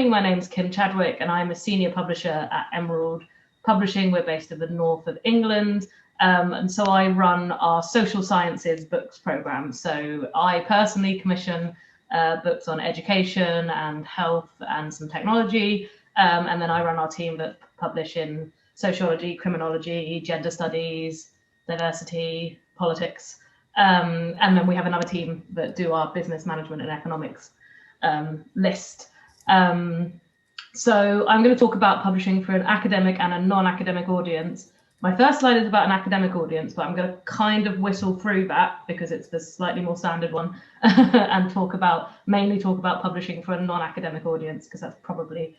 morning. My name's Kim Chadwick and I'm a senior publisher at Emerald Publishing. We're based in the north of England. And so I run our social sciences books program. So I personally commission books on education and health and some technology. And then I run our team that publish in sociology, criminology, gender studies, diversity, politics. And then we have another team that do our business management and economics list. So I'm going to talk about publishing for an academic and a non-academic audience. My first slide is about an academic audience, but I'm going to kind of whistle through that because it's the slightly more standard one and mainly talk about publishing for a non-academic audience because that's probably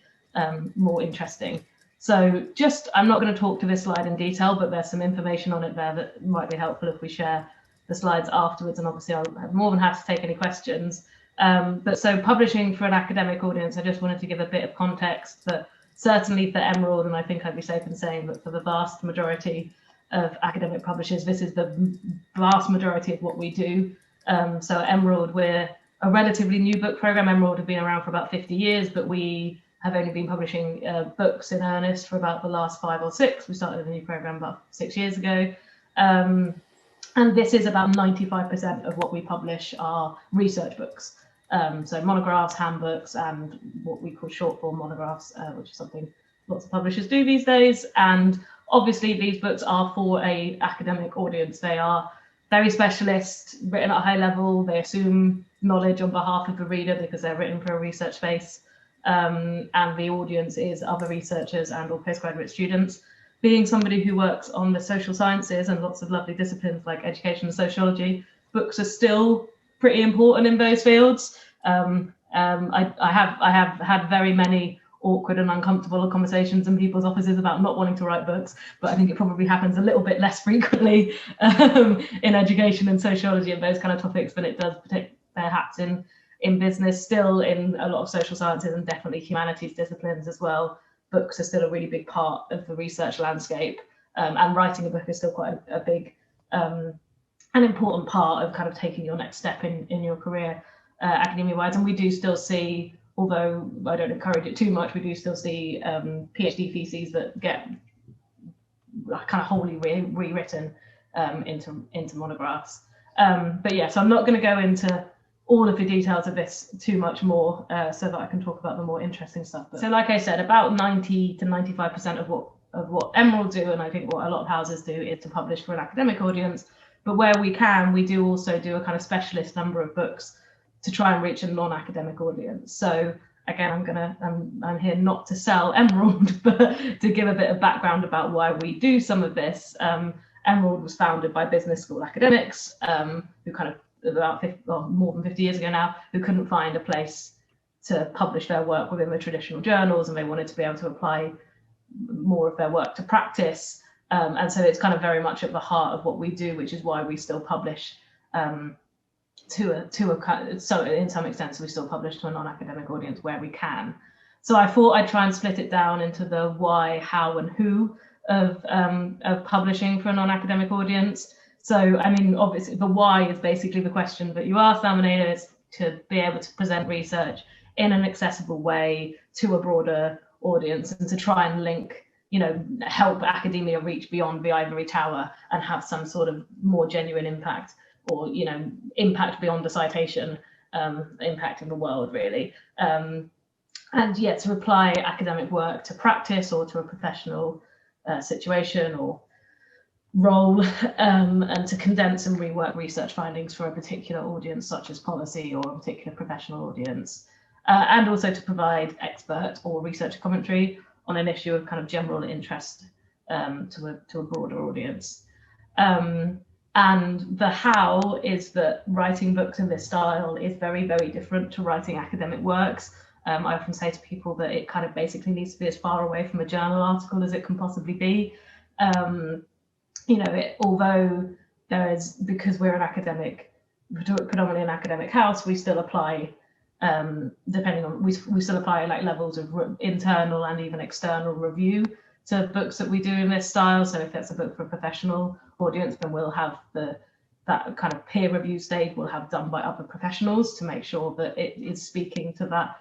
more interesting. So I'm not going to talk to this slide in detail, but there's some information on it there that might be helpful if we share the slides afterwards, and obviously I'll have more than happy to take any questions. But so publishing for an academic audience, I just wanted to give a bit of context that certainly for Emerald, and I think I'd be safe in saying that for the vast majority of academic publishers, this is the vast majority of what we do. So at Emerald, we're a relatively new book program. Emerald have been around for about 50 years, but we have only been publishing books in earnest for about the last 5 or 6. We started a new program about 6 years ago. And this is about 95% of what we publish are research books. So monographs, handbooks, and what we call short form monographs, which is something lots of publishers do these days. And obviously these books are for an academic audience. They are very specialist, written at a high level. They assume knowledge on behalf of the reader because they're written for a research space. And the audience is other researchers and or postgraduate students. Being somebody who works on the social sciences and lots of lovely disciplines like education and sociology, books are still pretty important in those fields. I have had very many awkward and uncomfortable conversations in people's offices about not wanting to write books, but I think it probably happens a little bit less frequently in education and sociology and those kind of topics than it does perhaps in business. Still in a lot of social sciences and definitely humanities disciplines as well, books are still a really big part of the research landscape, and writing a book is still quite a big an important part of kind of taking your next step in your career academia-wise. And we do still see, although I don't encourage it too much, we do still see PhD theses that get kind of wholly rewritten into monographs. But yeah, so I'm not going to go into all of the details of this too much more so that I can talk about the more interesting stuff. So like I said, about 90 to 95% of what Emerald do, and I think what a lot of houses do, is to publish for an academic audience. But where we can, we do also do a kind of specialist number of books to try and reach a non-academic audience. So again, I'm here not to sell Emerald, but to give a bit of background about why we do some of this. Emerald was founded by business school academics who kind of more than 50 years ago now, who couldn't find a place to publish their work within the traditional journals, and they wanted to be able to apply more of their work to practice. And so it's kind of very much at the heart of what we do, which is why we still publish so in some extent, so we still publish to a non-academic audience where we can. So I thought I'd try and split it down into the why, how, and who of publishing for a non-academic audience. So, I mean, obviously, the why is basically the question that you asked, Amaneda, is to be able to present research in an accessible way to a broader audience and to try and link, help academia reach beyond the ivory tower and have some sort of more genuine impact or, impact beyond a citation, impact in the world, really. And yeah, to apply academic work to practice or to a professional situation or role, and to condense and rework research findings for a particular audience, such as policy or a particular professional audience, and also to provide expert or research commentary on an issue of kind of general interest to a broader audience. And the how is that writing books in this style is very, very different to writing academic works. I often say to people that it kind of basically needs to be as far away from a journal article as it can possibly be. Although there is, because we're predominantly an academic house, we still apply, we still apply like levels of internal and even external review to books that we do in this style. So if it's a book for a professional audience, then we'll have that kind of peer review stage we'll have done by other professionals to make sure that it is speaking to that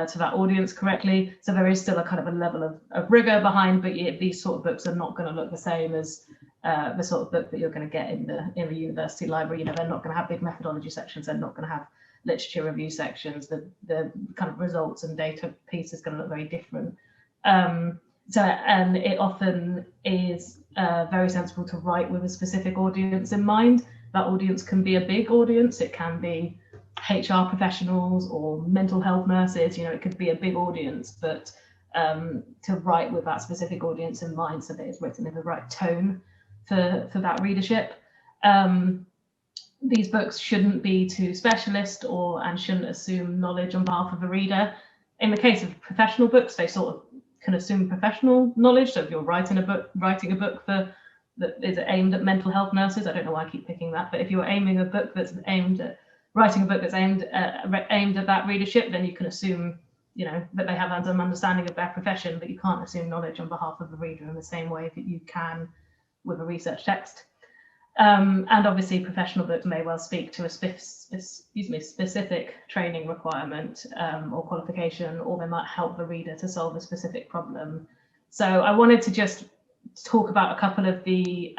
to that audience correctly. So there is still a kind of a level of rigor behind, but these sort of books are not going to look the same as the sort of book that you're going to get in the university library. They're not going to have big methodology sections. They're not going to have literature review sections. The kind of results and data piece is going to look very different. And it often is very sensible to write with a specific audience in mind. That audience can be a big audience. It can be HR professionals or mental health nurses. It could be a big audience, but to write with that specific audience in mind so that it's written in the right tone for that readership. These books shouldn't be too specialist and shouldn't assume knowledge on behalf of the reader. In the case of professional books, they sort of can assume professional knowledge. So if you're writing a book that is aimed at mental health nurses, I don't know why I keep picking that, but if you're writing a book that's aimed at that readership, then you can assume, that they have an understanding of their profession, but you can't assume knowledge on behalf of the reader in the same way that you can with a research text. And obviously, professional books may well speak to a specific training requirement or qualification, or they might help the reader to solve a specific problem. So I wanted to just talk about a couple of the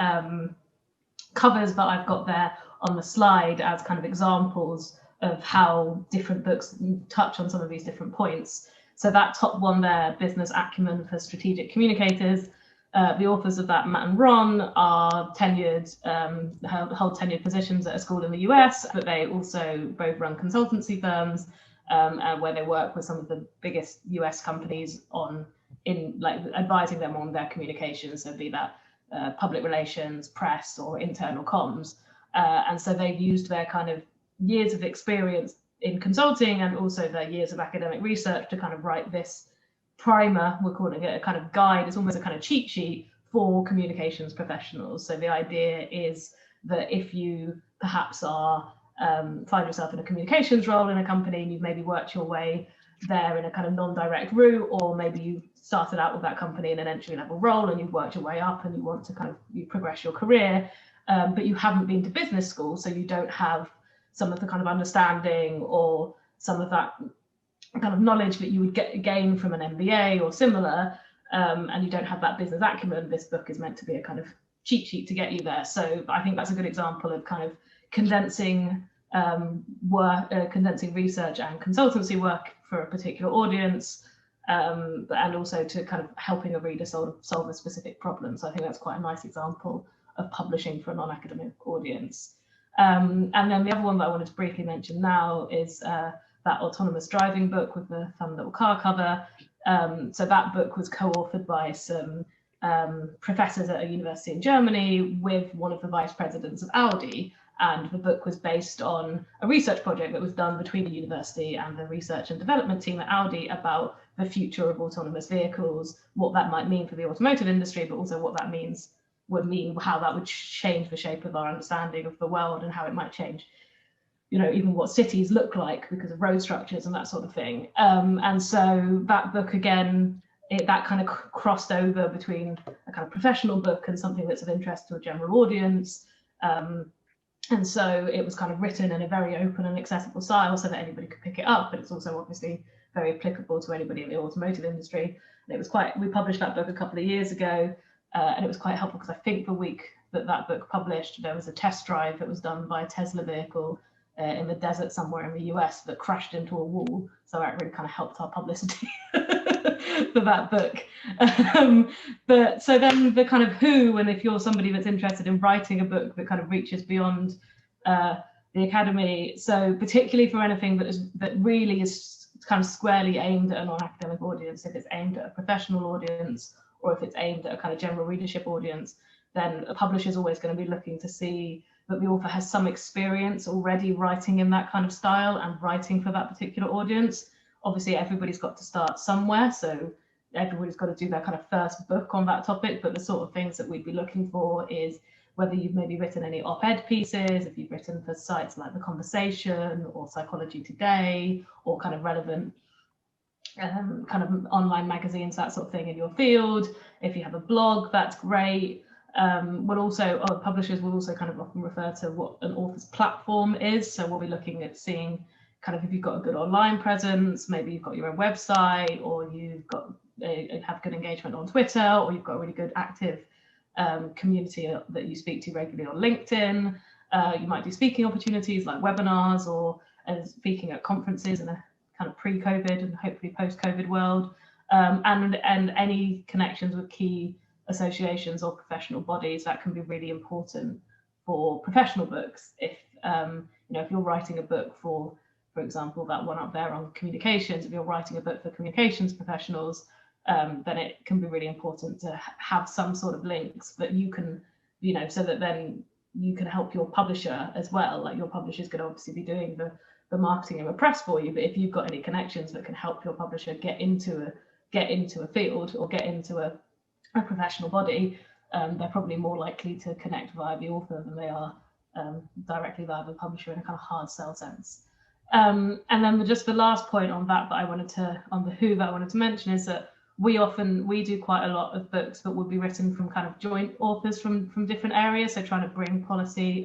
covers that I've got there on the slide as kind of examples of how different books touch on some of these different points. So that top one there, Business Acumen for Strategic Communicators, the authors of that, Matt and Ron, are tenured, hold tenured positions at a school in the US, but they also both run consultancy firms where they work with some of the biggest US companies in advising them on their communications, so be that public relations, press, or internal comms. And so they've used their kind of years of experience in consulting and also their years of academic research to kind of write this primer. We're calling it a kind of guide. It's almost a kind of cheat sheet for communications professionals. So the idea is that if you perhaps find yourself in a communications role in a company and you've maybe worked your way there in a kind of non-direct route, or maybe you started out with that company in an entry-level role and you've worked your way up and you want to kind of progress your career, but you haven't been to business school, so you don't have some of the kind of understanding or some of that kind of knowledge that you would gain from an MBA or similar, and you don't have that business acumen. This book is meant to be a kind of cheat sheet to get you there. So I think that's a good example of kind of condensing condensing research and consultancy work for a particular audience, and also to kind of helping a reader solve a specific problem. So I think that's quite a nice example of publishing for a non-academic audience. And then the other one that I wanted to briefly mention now is that autonomous driving book with the fun little car cover. So that book was co-authored by some professors at a university in Germany with one of the vice presidents of Audi. And the book was based on a research project that was done between the university and the research and development team at Audi about the future of autonomous vehicles, what that might mean for the automotive industry, but also what that would mean how that would change the shape of our understanding of the world and how it might change, even what cities look like because of road structures and that sort of thing. And so that book, again, that kind of crossed over between a kind of professional book and something that's of interest to a general audience. And so it was kind of written in a very open and accessible style so that anybody could pick it up, but it's also obviously very applicable to anybody in the automotive industry. And we published that book a couple of years ago, and it was quite helpful because I think the week that book published, there was a test drive that was done by a Tesla vehicle in the desert somewhere in the US that crashed into a wall. So that really kind of helped our publicity for that book. But so then the kind of who, and if you're somebody that's interested in writing a book that kind of reaches beyond the academy, so particularly for anything that really is kind of squarely aimed at a non-academic audience, if it's aimed at a professional audience or if it's aimed at a kind of general readership audience, then a publisher is always going to be looking to see that the author has some experience already writing in that kind of style and writing for that particular audience. Obviously, everybody's got to start somewhere, so everybody's got to do their kind of first book on that topic, but the sort of things that we'd be looking for is whether you've maybe written any op-ed pieces, if you've written for sites like The Conversation or Psychology Today, or kind of relevant kind of online magazines, that sort of thing in your field. If you have a blog, that's great. Publishers will also kind of often refer to what an author's platform is. So we'll be looking at seeing kind of if you've got a good online presence, maybe you've got your own website, or you've got have good engagement on Twitter, or you've got a really good active community that you speak to regularly on LinkedIn. You might do speaking opportunities like webinars, or speaking at conferences in a kind of pre-COVID and hopefully post-COVID world, and any connections with key associations or professional bodies. That can be really important for professional books. If if you're writing a book for example, that one up there on communications, if you're writing a book for communications professionals, then it can be really important to have some sort of links that you can, so that then you can help your publisher as well. Like, your publisher is going to obviously be doing the marketing and the press for you, but if you've got any connections that can help your publisher get into a field or get into a professional body, they're probably more likely to connect via the author than they are directly via the publisher in a kind of hard sell sense. And then just the last point on that I wanted to mention is that we do quite a lot of books that would be written from kind of joint authors from different areas, so trying to bring policy,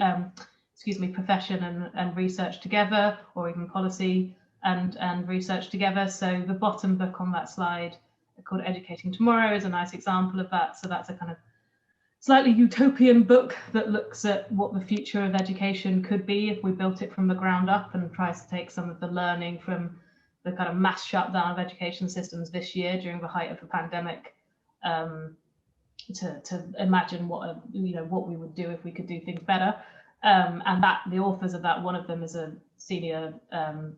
profession and research together, or even policy and research together. So the bottom book on that slide, called Educating Tomorrow, is a nice example of that. So that's a kind of slightly utopian book that looks at what the future of education could be if we built it from the ground up, and tries to take some of the learning from the kind of mass shutdown of education systems this year during the height of the pandemic, to imagine what we would do if we could do things better. And that the authors of that, one of them is a senior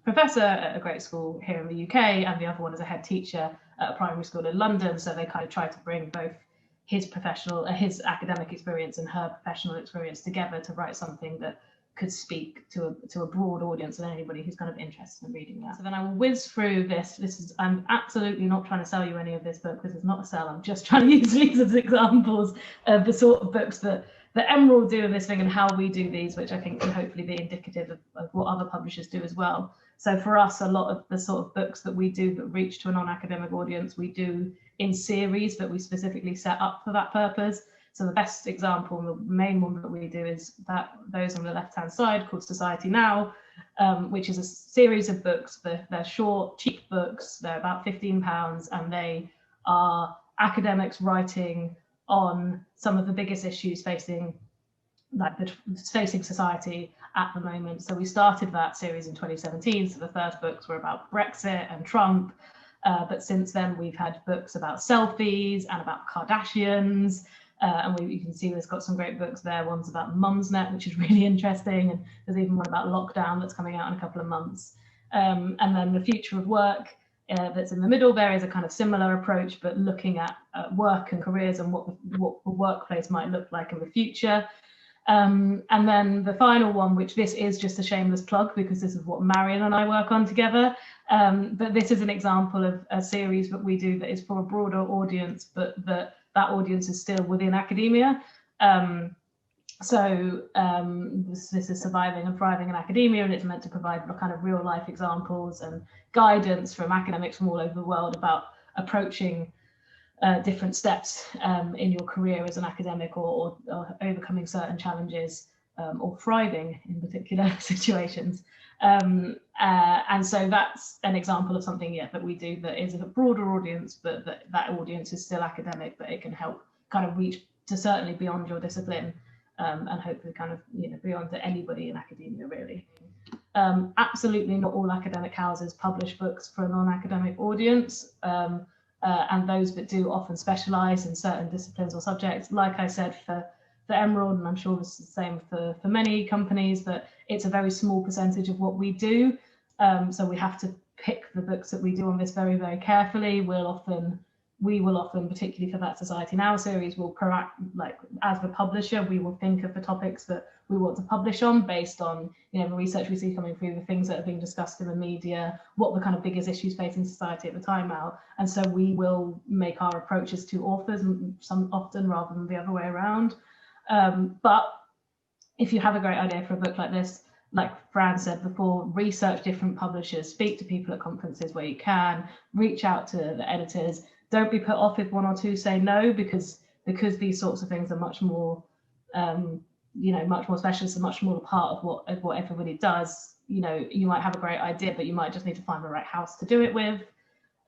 professor at a great school here in the UK, and the other one is a head teacher at a primary school in London. So they kind of try to bring both his academic experience and her professional experience together to write something that could speak to a broad audience and anybody who's kind of interested in reading that. So then I will whiz through this. I'm absolutely not trying to sell you any of this book. This is not a sell. I'm just trying to use these as examples of the sort of books that Emerald do in this thing and how we do these, which I think can hopefully be indicative of what other publishers do as well. So for us, a lot of the sort of books that we do that reach to a non-academic audience, we do in series that we specifically set up for that purpose. So the best example, and the main one that we do, is those on the left-hand side, called Society Now, which is a series of books. They're short, cheap books. They're about £15, and they are academics writing on some of the biggest issues facing society at the moment. So we started that series in 2017. So the first books were about Brexit and Trump. But since then, we've had books about selfies and about Kardashians. And you can see there's got some great books there. One's about Mumsnet, which is really interesting. And there's even one about lockdown that's coming out in a couple of months. And then The Future of Work, that's in the middle there, is a kind of similar approach, but looking at work and careers and what the workplace might look like in the future. And then the final one, which this is just a shameless plug because this is what Marion and I work on together. But this is an example of a series that we do that is for a broader audience, but that audience is still within academia. This is Surviving and Thriving in Academia, and it's meant to provide kind of real life examples and guidance from academics from all over the world about approaching different steps in your career as an academic, or overcoming certain challenges, or thriving in particular situations. And so that's an example of something that we do that is a broader audience, but that audience is still academic, but it can help kind of reach to certainly beyond your discipline, and hopefully kind of beyond to anybody in academia, really. Absolutely not all academic houses publish books for a non-academic audience, and those that do often specialise in certain disciplines or subjects. Like I said, for Emerald, and I'm sure this is the same for many companies, that it's a very small percentage of what we do. So we have to pick the books that we do on this very, very carefully. We will often, particularly for that Society Now series, as the publisher, we will think of the topics that we want to publish on based on the research we see coming through, the things that are being discussed in the media, what the kind of biggest issues facing society at the time are. And so we will make our approaches to authors often rather than the other way around. But if you have a great idea for a book like this, like Fran said before, research different publishers, speak to people at conferences where you can, reach out to the editors. Don't be put off if one or two say no, because these sorts of things are much more, much more specialist, a much smaller part of what everybody does. you know, you might have a great idea, but you might just need to find the right house to do it with.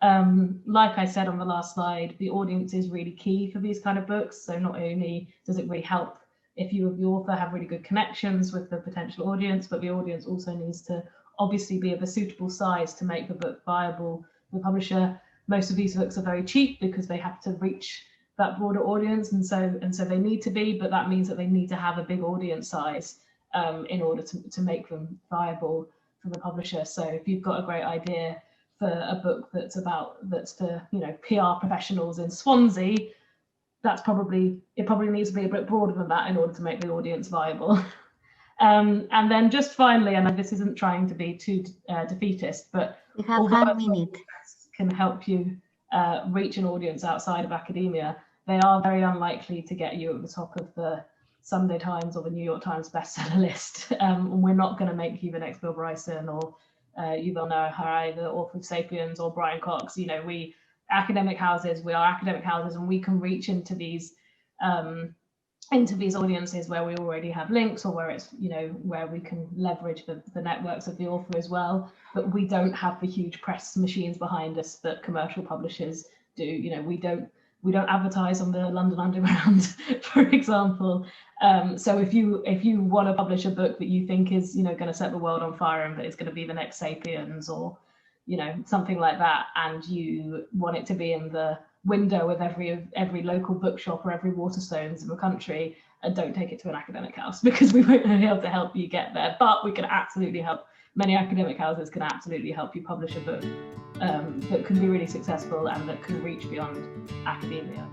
Like I said on the last slide, the audience is really key for these kind of books. So not only does it really help if you, the author, have really good connections with the potential audience, but the audience also needs to obviously be of a suitable size to make the book viable for the publisher. Most of these books are very cheap because they have to reach that broader audience, and so they need to be, but that means that they need to have a big audience size in order to make them viable for the publisher. So if you've got a great idea for a book that's for, you know, PR professionals in Swansea, it probably needs to be a bit broader than that in order to make the audience viable. And then just finally, and this isn't trying to be too defeatist, but we have 1 minute can help you reach an audience outside of academia, they are very unlikely to get you at the top of the Sunday Times or the New York Times bestseller list. We're not going to make you the next Bill Bryson or Yuval Noah Harari, the author of *Sapiens*, or Brian Cox. You know, we are academic houses, and we can reach into these audiences where we already have links, or where it's, you know, where we can leverage the networks of the author as well. But we don't have the huge press machines behind us that commercial publishers do. You know, we don't advertise on the London Underground, for example. So if you want to publish a book that you think is, you know, going to set the world on fire and that it's going to be the next *Sapiens*, or, you know, something like that, and you want it to be in the window of every local bookshop or every Waterstones in the country, and don't take it to an academic house, because we won't be able to help you get there. But we can absolutely help. Many academic houses can absolutely help you publish a book that can be really successful and that can reach beyond academia.